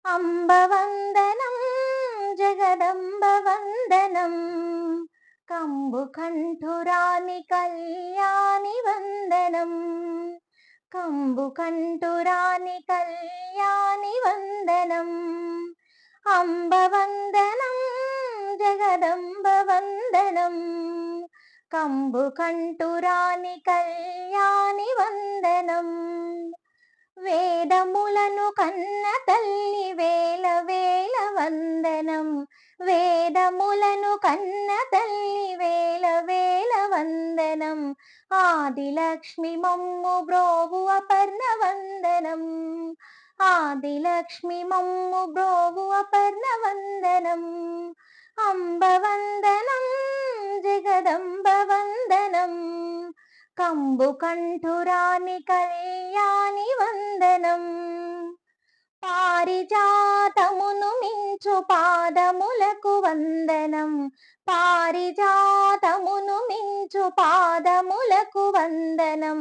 అంబవందనం జగదంబ వందనం కంబుకంఠురాని కళ్యాణి వందనం కంబుకంఠురాని కళ్యాణి వందనం అంబవందనం జగదంబ వందనం కంబుకంఠురాని కళ్యాణి వందనం వేదములను కన్న తల్లి వేల వేల వందనం వేదములను కన్న తల్లి వేల వేల వందనం ఆదిలక్ష్మి మమ్ము బ్రోవు అపర్ణ వందనం ఆదిలక్ష్మి మమ్ము బ్రోవు అపర్ణ వందనం అంబవందనం జగదంబ వందనం కంబుకంఠురాని కళ్యాణి వందనం పారిజాతమును మించు పాదములకు వందనం పారిజాతమును మించు పాదములకు వందనం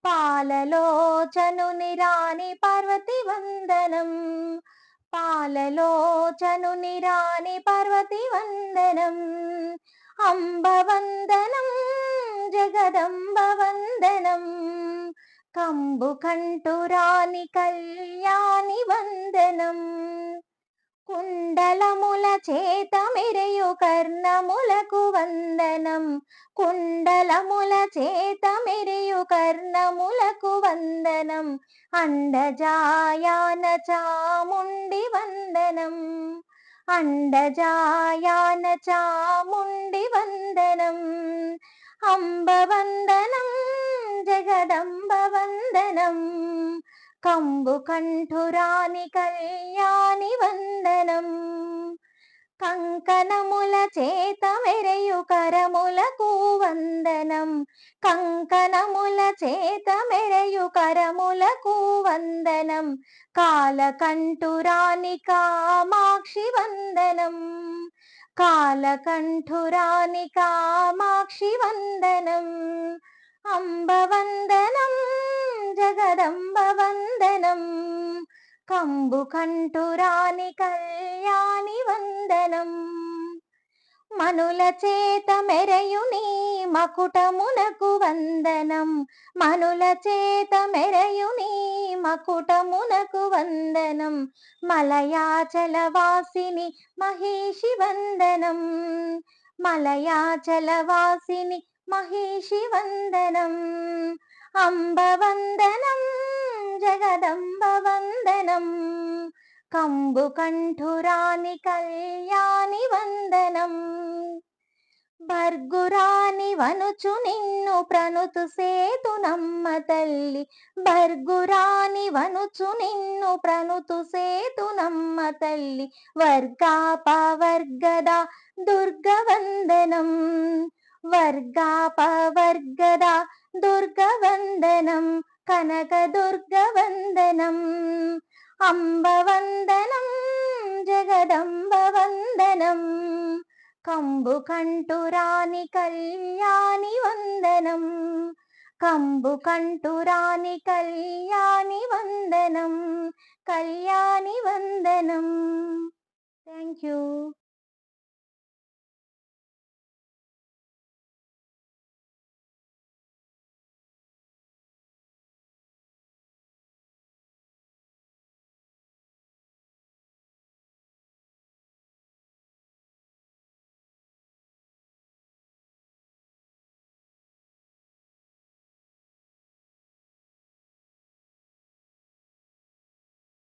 పాలలోచనుని రాణి పార్వతి వందనం పాలలోచనుని రాణి పార్వతి వందనం అంబవందనం జగదంబ వందనం కంబుకంఠురాని కళ్యాణి వందనం కుండలముల చేత మెరియు కర్ణములకు వందనం కుండలముల చేత మెరియు కర్ణములకు వందనం అండజాయాన చాముండి వందనం అండజాయాన చాముండి వందనం అంబవందనం జగదంబ వందనం కంబుకంఠురాని కళ్యాణి వందనం కంకణముల చేత మెరియు కరములకు వందనం కంకణముల చేత మెరియు కరములకు వందనం కాలకంఠురాని కామాక్షి వందనం కాలకంఠురాని కామాక్షి వందనం అంబవందనం జగదంబ వందనం కంబుకంఠురాని కళ్యాణి వందనం మనుల చేత మెరయు నీ మకుటమునకు వందనం మనుల చేత మెరయు నీ మకుటమునకు వందనం మలయాచల వాసిని మహిషి వందనం మలయాచల వాసిని మహిషి వందనం అంబవందనం జగదంబ వందనం కంబుకంఠురాని కళ్యాణి వందనం భర్గురాని వనుచు నిన్ను ప్రణుతు సేతునమ్మ తల్లి భర్గురాని వనుచు నిన్ను ప్రణుతు సేతునమ్మ తల్లి వర్గాపవర్గద దుర్గవందనం వర్గాపవర్గద దుర్గవందనం కనక దుర్గవందనం అంబవందనం జగదంబ వందనం కంబుకంఠురాని కళ్యాణి వందనం కంబుకంఠురాని కళ్యాణి వందనం కళ్యాణి వందనం థ్యాంక్ యూ.